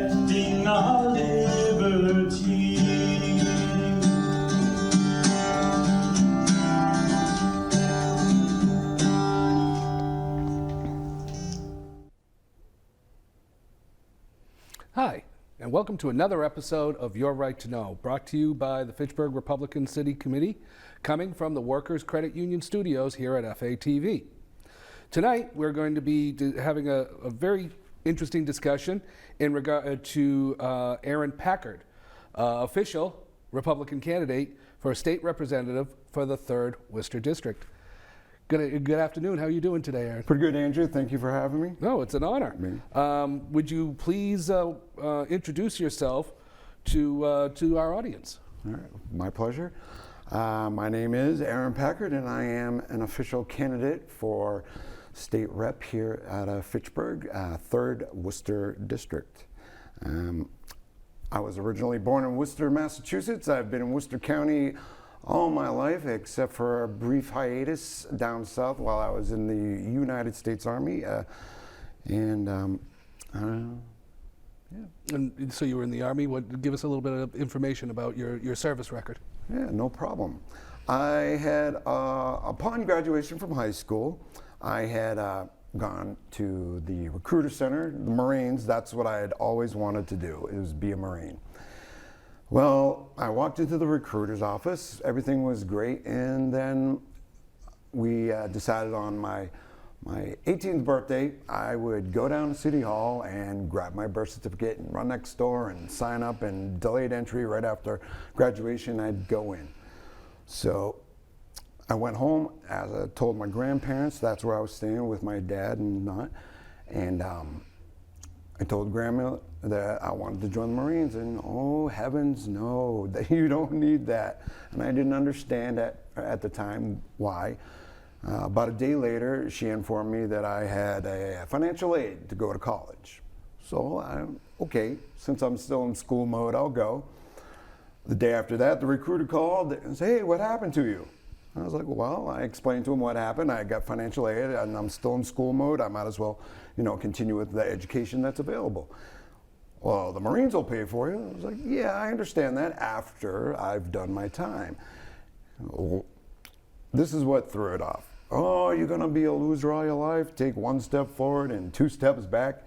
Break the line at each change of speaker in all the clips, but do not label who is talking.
protecting our liberty.
Hi, and welcome to another episode of Your Right to Know, brought to you by the Fitchburg Republican City Committee, coming from the Workers Credit Union studios here at FATV. Tonight, we're going to be having a very interesting discussion in regard to Aaron Packard, official Republican candidate for a state representative for the 3rd Worcester District. Good afternoon. How are you doing today, Aaron?
Pretty good, Andrew. Thank you for having me.
No, it's an honor. Would you please introduce yourself to our audience?
All right, my pleasure. My name is Aaron Packard, and I am an official candidate for state rep here at Fitchburg, 3rd Worcester District. I was originally born in Worcester, Massachusetts. I've been in Worcester County all my life, except for a brief hiatus down south while I was in the United States Army. Yeah.
And so you were in the Army. Give us a little bit of information about your service record.
Yeah, no problem. I had, upon graduation from high school, I had gone to the recruiter center, the Marines. That's what I had always wanted to do, is be a Marine. Well, I walked into the recruiter's office, everything was great, and then we decided on my 18th birthday, I would go down to City Hall and grab my birth certificate and run next door and sign up, and delayed entry right after graduation, I'd go in. So I went home, as I told my grandparents, that's where I was staying with my dad and not, and I told Grandma that I wanted to join the Marines, and oh heavens no, that you don't need that. And I didn't understand at the time why. About a day later, she informed me that I had a financial aid to go to college. So okay, since I'm still in school mode, I'll go. The day after that, the recruiter called and said, hey, what happened to you? I was like, well, I explained to him what happened. I got financial aid and I'm still in school mode. I might as well, continue with the education that's available. Well, the Marines will pay for you. I was like, yeah, I understand that after I've done my time. Well, this is what threw it off. Oh, you're gonna be a loser all your life, take 1 step forward and 2 steps back.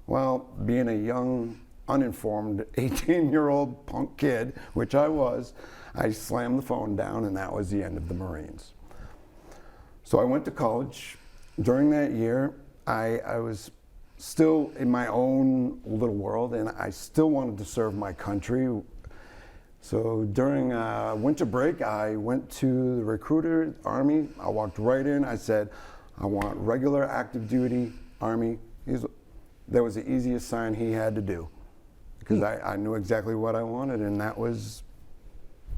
Well, being a young, uninformed 18-year-old punk kid, which I was, I slammed the phone down, and that was the end of the Marines. So I went to college. During that year, I was still in my own little world, and I still wanted to serve my country. So during winter break, I went to the recruiter, Army. I walked right in. I said, I want regular active duty Army. That was the easiest sign he had to do, because I knew exactly what I wanted, and that was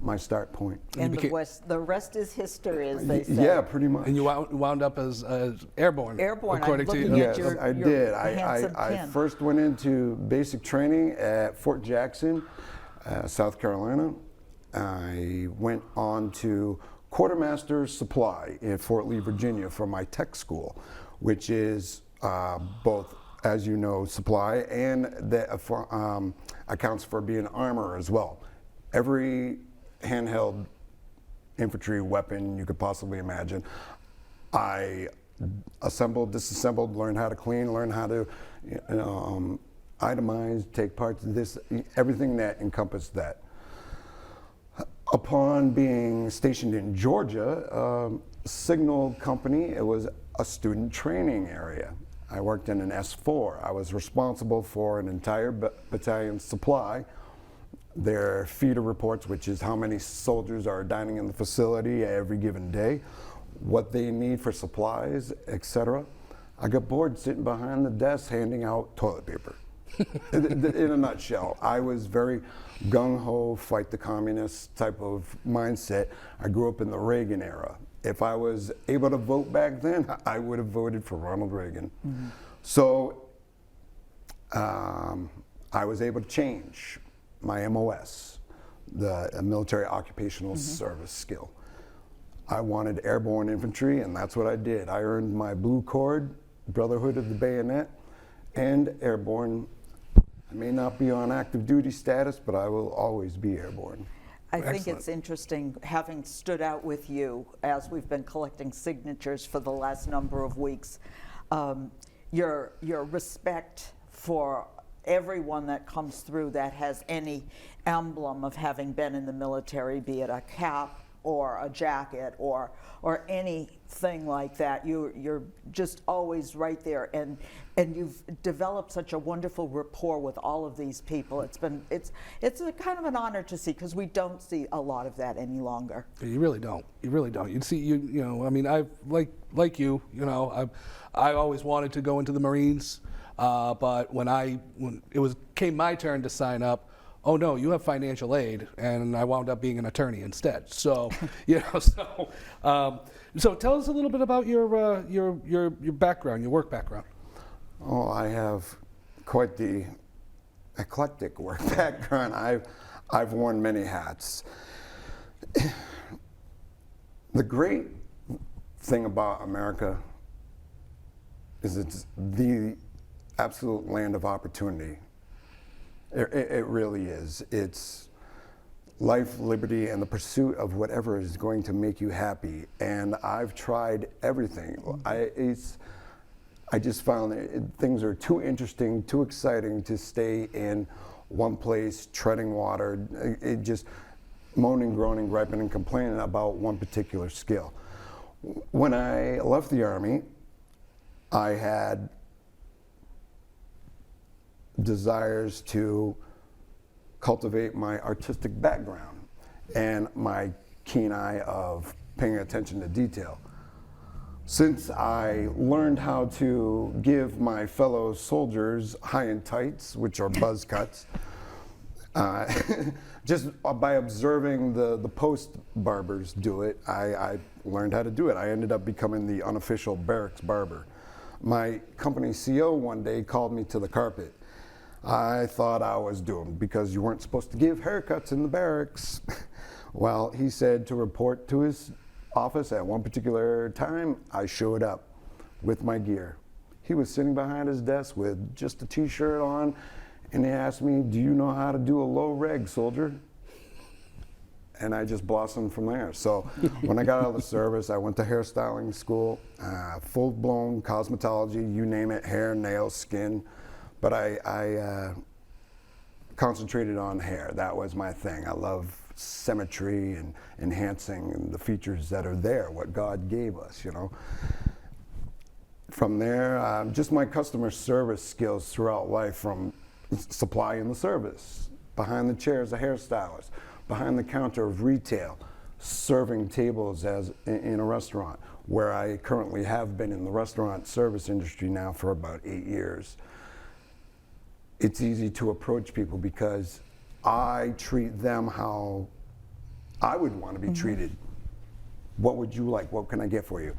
my start point.
And the rest is history, as they say.
Yeah, pretty much.
And you wound up as airborne.
Airborne.
According to you.
Yes, I did. I first went into basic training at Fort Jackson, South Carolina. I went on to quartermaster supply in Fort Lee, Virginia for my tech school, which is both, as you know, supply and accounts for being armor as well. Every handheld infantry weapon you could possibly imagine, I assembled, disassembled, learned how to clean, learned how to itemize, take parts of this, everything that encompassed that. Upon being stationed in Georgia, Signal Company, it was a student training area. I worked in an S4. I was responsible for an entire battalion supply, their feeder reports, which is how many soldiers are dining in the facility every given day, what they need for supplies, etc. I got bored sitting behind the desk handing out toilet paper. In a nutshell, I was very gung-ho, fight the communists type of mindset. I grew up in the Reagan era. If I was able to vote back then, I would have voted for Ronald Reagan. Mm-hmm. So I was able to change my MOS, the military occupational service skill. I wanted airborne infantry, and that's what I did. I earned my blue cord, Brotherhood of the Bayonet, and airborne I may not be on active duty status, but I will always be airborne.
I think
Excellent.
it's interesting, having stood out with you as we've been collecting signatures for the last number of weeks, your respect for everyone that comes through that has any emblem of having been in the military, be it a cap or a jacket or anything like that. You're just always right there, and you've developed such a wonderful rapport with all of these people. It's a kind of an honor to see, because we don't see a lot of that any longer.
You really don't. You really don't. You see, you know. I mean, I like you. You know, I always wanted to go into the Marines, but when it came my turn to sign up, oh no, you have financial aid, and I wound up being an attorney instead. So, you know, so tell us a little bit about your background, your work background.
Oh, I have quite the eclectic work background. I've worn many hats. The great thing about America is it's the absolute land of opportunity. It really is. It's life, liberty, and the pursuit of whatever is going to make you happy. And I've tried everything. I just found that things are too interesting, too exciting to stay in one place, treading water, it just moaning, groaning, griping, and complaining about one particular skill. When I left the Army, I had desires to cultivate my artistic background and my keen eye of paying attention to detail. Since I learned how to give my fellow soldiers high and tights, which are buzz cuts, just by observing the post barbers do it, I learned how to do it. I ended up becoming the unofficial barracks barber. My company CO one day called me to the carpet. I thought I was doomed because you weren't supposed to give haircuts in the barracks. Well, he said to report to his office at one particular time. I showed up with my gear. He was sitting behind his desk with just a t-shirt on, and he asked me, "Do you know how to do a low reg, soldier?" And I just blossomed from there. So when I got out of the service, I went to hairstyling school, full-blown cosmetology, you name it, hair, nails, skin. But I concentrated on hair. That was my thing. I love symmetry and enhancing the features that are there, what God gave us, you know. From there, just my customer service skills throughout life, from supplying the service, behind the chair as a hairstylist, behind the counter of retail, serving tables as in a restaurant, where I currently have been in the restaurant service industry now for about 8 years. It's easy to approach people because I treat them how I would want to be treated. What would you like? What can I get for you?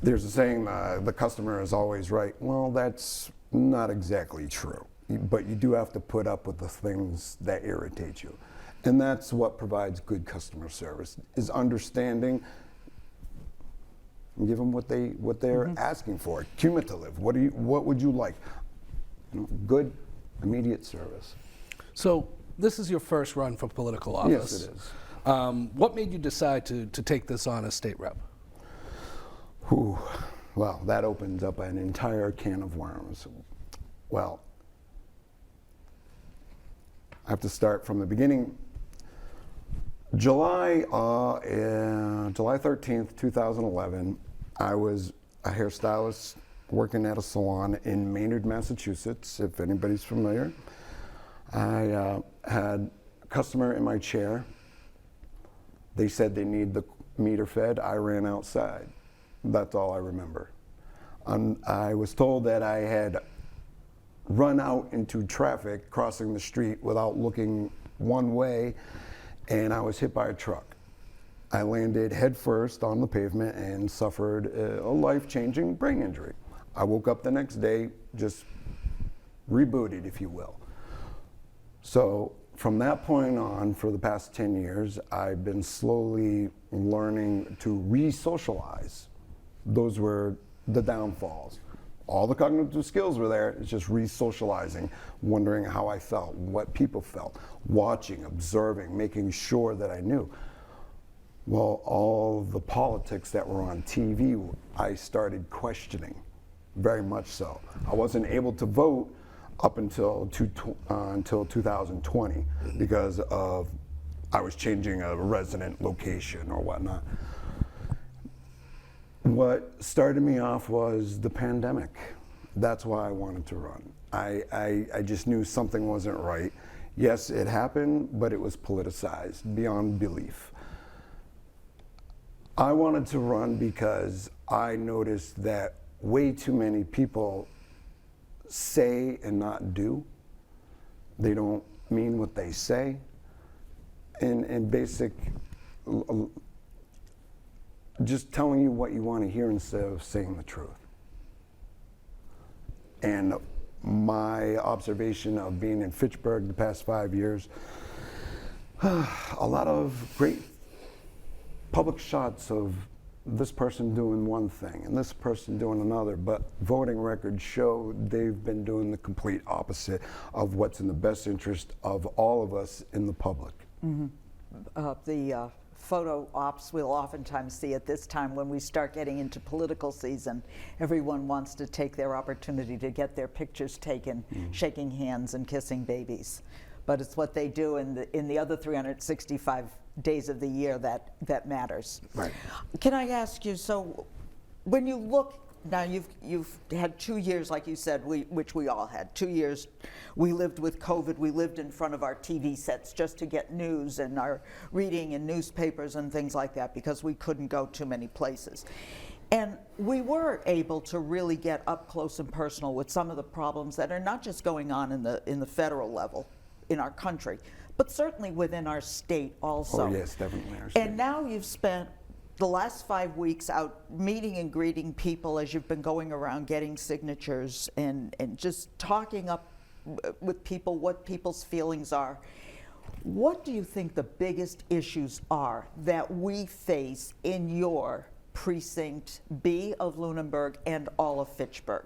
There's a saying, the customer is always right. Well, that's not exactly true, but you do have to put up with the things that irritate you. And that's what provides good customer service, is understanding and give them what they're asking for. Cumulative, what would you like? You know, good, immediate service.
So this is your first run for political office.
Yes, it is.
What made you decide to take this on as state rep?
Whew. Well, that opens up an entire can of worms. Well, I have to start from the beginning. July 13th, 2011, I was a hairstylist working at a salon in Maynard, Massachusetts, if anybody's familiar. I had a customer in my chair. They said they need the meter fed. I ran outside. That's all I remember. I was told that I had run out into traffic crossing the street without looking one way, and I was hit by a truck. I landed head first on the pavement and suffered a life-changing brain injury. I woke up the next day just rebooted, if you will. So from that point on, for the past 10 years, I've been slowly learning to re-socialize. Those were the downfalls. All the cognitive skills were there. It's just re-socializing, wondering how I felt, what people felt, watching, observing, making sure that I knew. Well, all the politics that were on TV, I started questioning, very much so. I wasn't able to vote up until 2020 because of I was changing a resident location or whatnot. What started me off was the pandemic. That's why I wanted to run. I just knew something wasn't right. Yes, it happened, but it was politicized beyond belief. I wanted to run because I noticed that way too many people say and not do. They don't mean what they say. In basic, just telling you what you want to hear instead of saying the truth. And my observation of being in Fitchburg the past 5 years, a lot of great public shots of this person doing one thing and this person doing another, but voting records show they've been doing the complete opposite of what's in the best interest of all of us in the public.
Mm-hmm. The photo ops we'll oftentimes see at this time when we start getting into political season. Everyone wants to take their opportunity to get their pictures taken, shaking hands and kissing babies. But it's what they do in the other 365 days of the year that matters.
Right.
Can I ask you, so when you look, now you've had 2 years, like you said, which we all had. 2 years we lived with COVID, we lived in front of our TV sets just to get news and our reading in newspapers and things like that because we couldn't go too many places. And we were able to really get up close and personal with some of the problems that are not just going on in the federal level in our country, but certainly within our state also.
Oh yes, definitely our state.
And now you've spent the last 5 weeks out meeting and greeting people as you've been going around getting signatures and just talking up with people what people's feelings are. What do you think the biggest issues are that we face in your precinct B of Lunenburg and all of Fitchburg?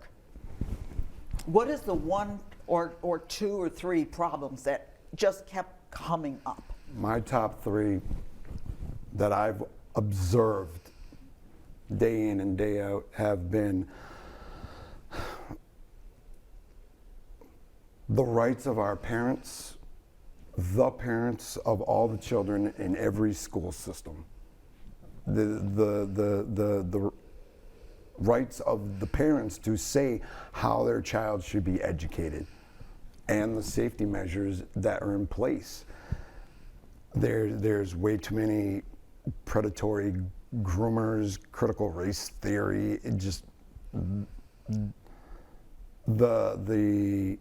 What is the one or two or three problems that just kept coming up?
My top three that I've observed day in and day out have been the rights of our parents, the parents of all the children in every school system, the rights of the parents to say how their child should be educated, and the safety measures that are in place. There's way too many predatory groomers, critical race theory, the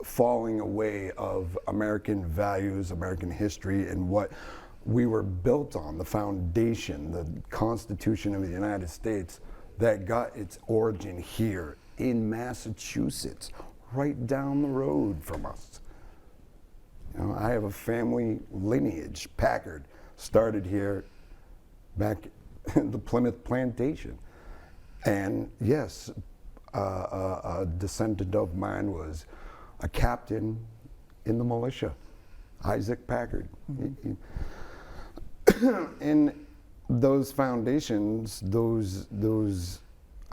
falling away of American values, American history, and what we were built on, the foundation, the Constitution of the United States that got its origin here in Massachusetts, right down the road from us. You know, I have a family lineage. Packard started here back in the Plymouth Plantation. And yes, a descendant of mine was a captain in the militia, Isaac Packard. Mm-hmm. And those foundations, those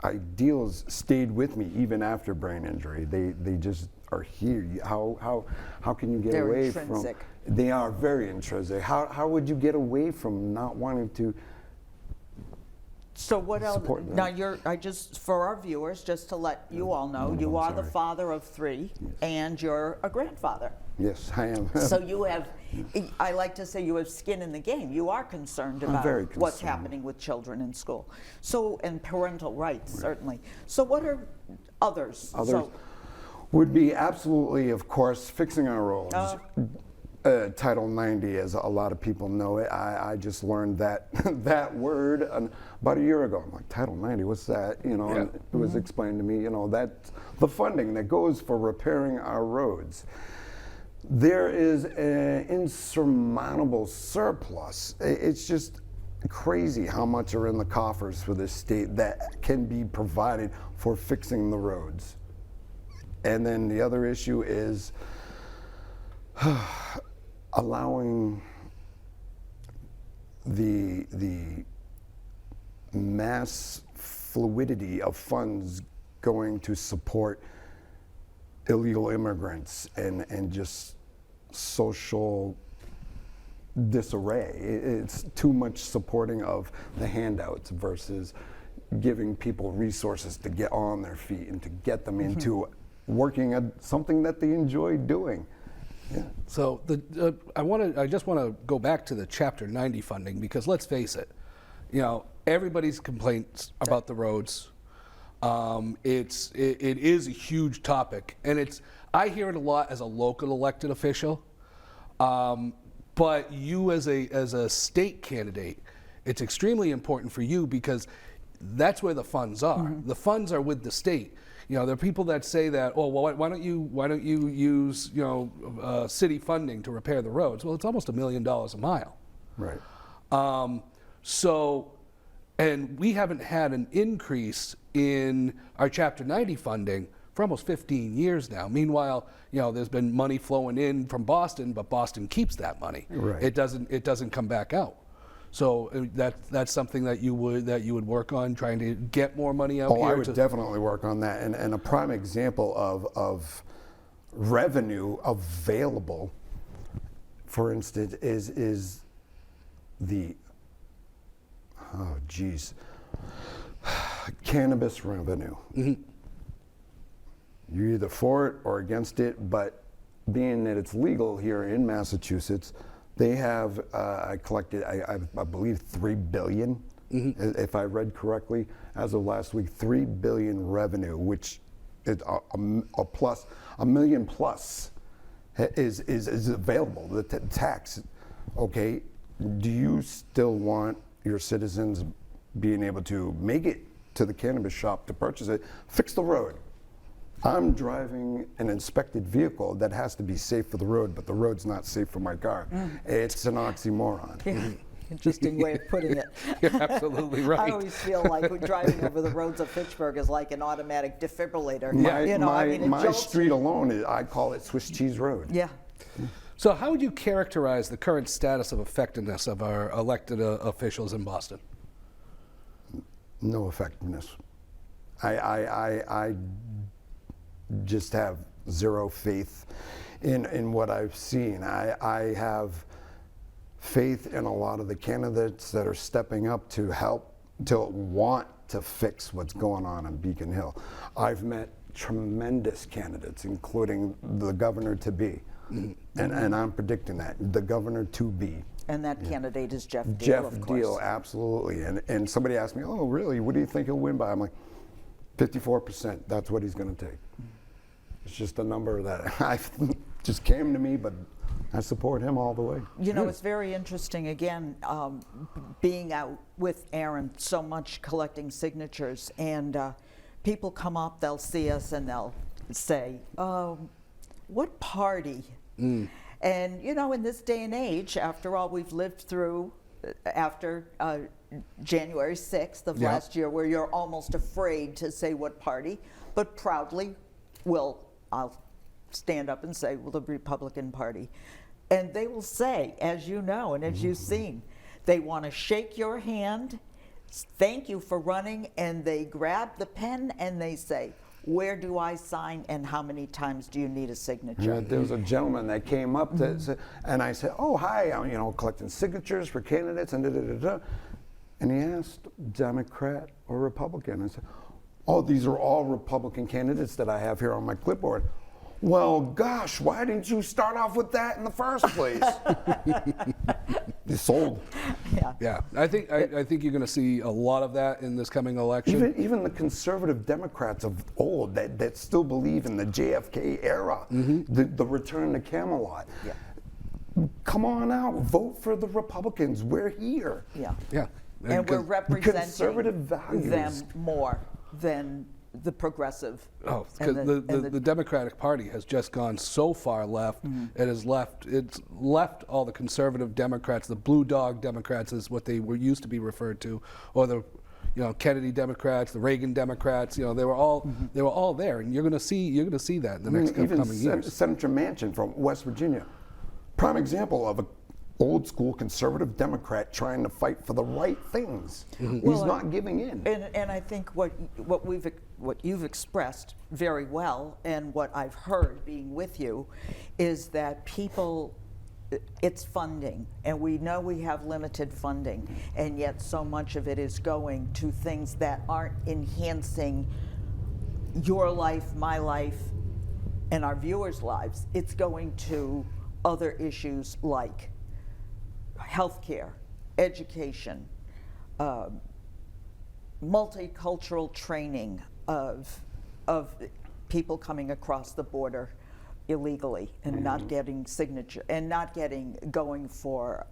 ideals stayed with me even after brain injury. They just are here. How can you get
They're
away
intrinsic.
from? They are very intrinsic. How would you get away from not wanting to?
So what else?
Support that.
Now for our viewers, just to let you all know, you are the father of three,
Yes.
and you're a grandfather.
Yes, I am.
So you have, I like to say you have skin in the game. You are concerned about
very
what's
concerned.
happening with children in school. So, and parental rights, certainly. So what are others?
Others would be absolutely, of course, fixing our roads. Title 90, as a lot of people know it. I just learned that that word about a year ago. I'm like, Title 90, what's that? You know, and it was explained to me, you know, that's the funding that goes for repairing our roads. There is an insurmountable surplus. It's just crazy how much are in the coffers for this state that can be provided for fixing the roads. And then the other issue is allowing the mass fluidity of funds going to support illegal immigrants and just social disarray. It's too much supporting of the handouts versus giving people resources to get on their feet and to get them into working at something that they enjoy doing. Yeah.
So I just want to go back to the Chapter 90 funding, because let's face it, everybody's complaints about the roads. It is a huge topic, and I hear it a lot as a local elected official. But you as a state candidate, it's extremely important for you because that's where the funds are. The funds are with the state. There are people that say that, oh, well, why don't you use city funding to repair the roads? Well, it's almost $1 million a mile.
Right.
And we haven't had an increase in our Chapter 90 funding for almost 15 years now. Meanwhile, there's been money flowing in from Boston, but Boston keeps that money.
Right.
It doesn't come back out. So that's something that you would work on, trying to get more money out here.
I would definitely work on that. And a prime example of revenue available, for instance, is the cannabis revenue. You're either for it or against it, but being that it's legal here in Massachusetts, they have collected, I believe, $3 billion, if I read correctly, as of last week, $3 billion revenue, which is a million plus is available. The tax, okay. Do you still want your citizens being able to make it to the cannabis shop to purchase it? Fix the road. I'm driving an inspected vehicle that has to be safe for the road, but the road's not safe for my car. It's an oxymoron.
Yeah. Interesting way of putting it.
You're absolutely right.
I always feel like driving over the roads of Fitchburg is like an automatic defibrillator.
My street alone, I call it Swiss Cheese Road.
Yeah.
So how would you characterize the current status of effectiveness of our elected officials in Boston?
No effectiveness. I just have zero faith in what I've seen. I have faith in a lot of the candidates that are stepping up to help, to want to fix what's going on in Beacon Hill. I've met tremendous candidates, including the governor-to-be, and I'm predicting that, the governor-to-be.
And that candidate is Jeff Deal,
Jeff
of course.
Deal, absolutely. And somebody asked me, oh, really? What do you think he'll win by? I'm like, 54%. That's what he's going to take. It's just a number that just came to me, but I support him all the way.
It's very interesting, again, being out with Aaron so much collecting signatures, and people come up, they'll see us, and they'll say, what party? And, in this day and age, after all we've lived through after January 6th of last year, where you're almost afraid to say what party, but proudly I'll stand up and say, well, the Republican Party. And they will say, as you know and as you've seen, they want to shake your hand, thank you for running, and they grab the pen and they say, where do I sign and how many times do you need a signature?
Yeah, there was a gentleman that came up and I said, oh, hi, I'm collecting signatures for candidates and da-da-da-da. And he asked, Democrat or Republican? I said, oh, these are all Republican candidates that I have here on my clipboard. Well, gosh, why didn't you start off with that in the first place? You sold.
Yeah, I think you're going to see a lot of that in this coming election.
Even the conservative Democrats of old that still believe in the JFK era, the return to Camelot. Yeah. Come on out, vote for the Republicans. We're here.
Yeah.
Yeah.
And we're representing
conservative values.
them more than the progressive.
Oh,
and
because the Democratic Party has just gone so far left. It's left all the conservative Democrats, the blue dog Democrats is what they were used to be referred to, or the Kennedy Democrats, the Reagan Democrats. They were all there, and you're going to see that in the next coming years.
Senator Manchin from West Virginia, prime example of a old school conservative Democrat trying to fight for the right things. He's not giving in.
And I think what you've expressed very well, and what I've heard being with you, is that it's funding, and we know we have limited funding, and yet so much of it is going to things that aren't enhancing your life, my life, and our viewers' lives. It's going to other issues like healthcare, education, multicultural training of people coming across the border illegally and not getting signature and not going for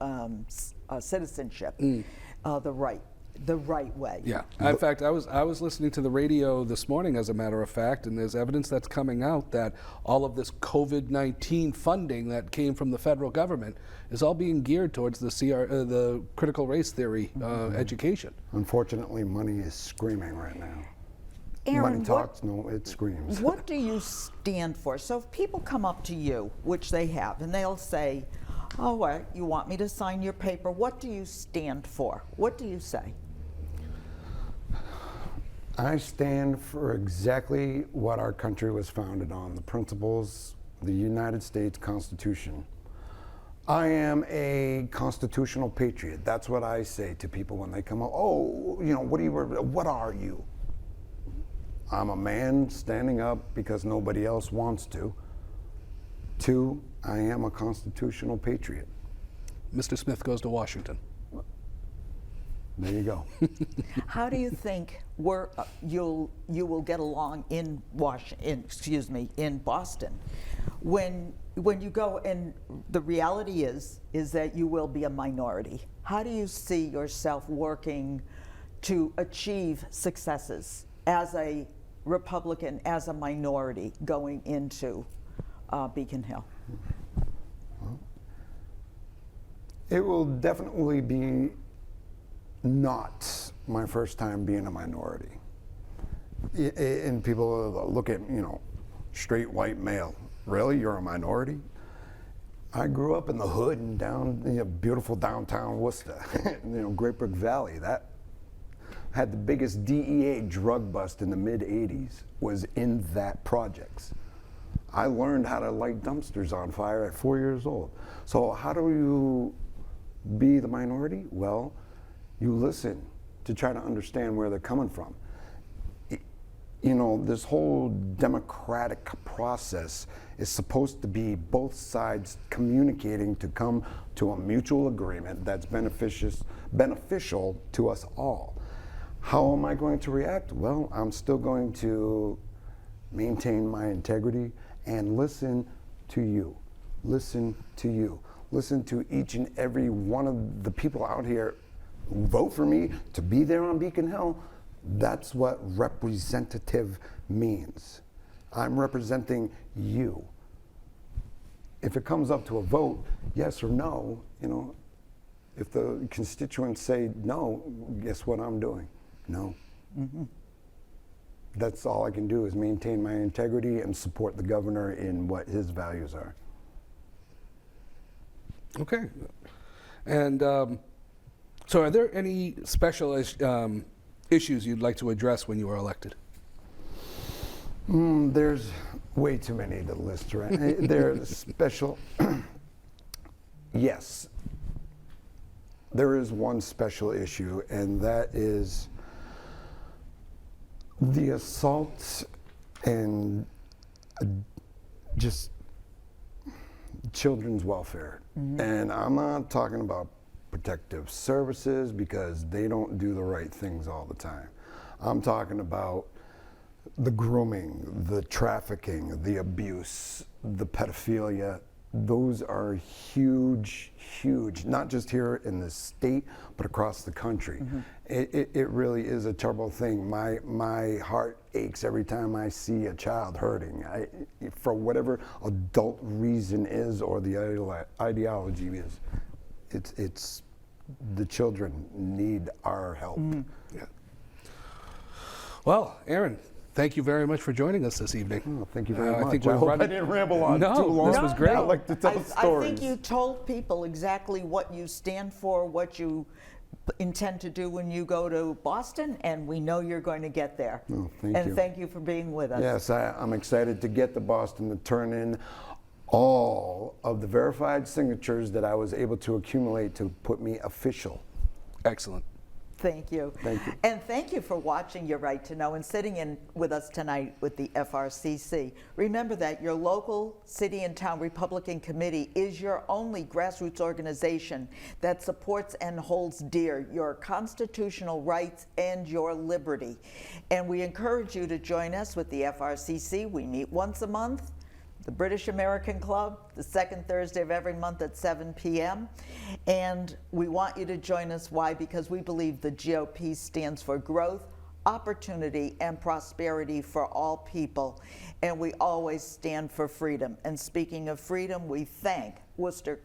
citizenship the right way.
Yeah. In fact, I was listening to the radio this morning, as a matter of fact, and there's evidence that's coming out that all of this COVID-19 funding that came from the federal government is all being geared towards the critical race theory education.
Unfortunately, money is screaming right now.
Aaron,
money talks, no, it screams.
What do you stand for? So if people come up to you, which they have, and they'll say, "Oh, what, you want me to sign your paper? What do you stand for?" What do you say?
I stand for exactly what our country was founded on, the principles, the United States Constitution. I am a constitutional patriot. That's what I say to people when they come up. Oh, what are you? I'm a man standing up because nobody else wants to. 2, I am a constitutional patriot.
Mr. Smith goes to Washington.
There you go.
How do you think you will get along in Boston when you go? And the reality is that you will be a minority. How do you see yourself working to achieve successes as a Republican, as a minority going into Beacon Hill?
Well, it will definitely be not my first time being a minority. And people look at, straight white male. Really? You're a minority? I grew up in the hood and down beautiful downtown Worcester, Great Brook Valley. That had the biggest DEA drug bust in the mid-'80s was in that projects. I learned how to light dumpsters on fire at 4 years old. So how do you be the minority? Well, you listen to try to understand where they're coming from. This whole democratic process is supposed to be both sides communicating to come to a mutual agreement that's beneficial to us all. How am I going to react? Well, I'm still going to maintain my integrity and listen to you. Listen to you. Listen to each and every one of the people out here who vote for me to be there on Beacon Hill. That's what representative means. I'm representing you. If it comes up to a vote, yes or no, if the constituents say no, guess what I'm doing? No. Mm-hmm. That's all I can do is maintain my integrity and support the governor in what his values are.
Okay. And so are there any special issues you'd like to address when you were elected?
There's way too many to list, right? There's special. Yes. There is one special issue, and that is the assault and just children's welfare. Mm-hmm. And I'm not talking about protective services because they don't do the right things all the time. I'm talking about the grooming, the trafficking, the abuse, the pedophilia. Those are huge, huge, not just here in the state, but across the country. Mm-hmm. It really is a terrible thing. My heart aches every time I see a child hurting. For whatever adult reason is or the ideology is, it's the children need our help.
Yeah. Well, Aaron, thank you very much for joining us this evening.
Oh, thank you very much.
I think
I
we're
hope
running.
I didn't ramble on
No,
too long.
this was great.
I like to tell stories.
I think you told people exactly what you stand for, what you intend to do when you go to Boston, and we know you're going to get there.
Oh, thank
and
you.
thank you for being with us.
Yes, I'm excited to get to Boston to turn in all of the verified signatures that I was able to accumulate to put me official.
Excellent.
Thank you.
Thank you.
And thank you for watching Your Right to Know and sitting in with us tonight with the FRCC. Remember that your local city and town Republican committee is your only grassroots organization that supports and holds dear your constitutional rights and your liberty. And we encourage you to join us with the FRCC. We meet once a month. The British American Club, the second Thursday of every month at 7 p.m. And we want you to join us. Why? Because we believe the GOP stands for growth, opportunity, and prosperity for all people. And we always stand for freedom. And speaking of freedom, we thank Worcester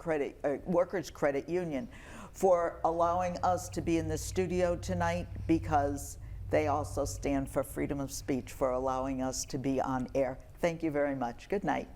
Workers Credit Union for allowing us to be in the studio tonight, because they also stand for freedom of speech, for allowing us to be on air. Thank you very much. Good night.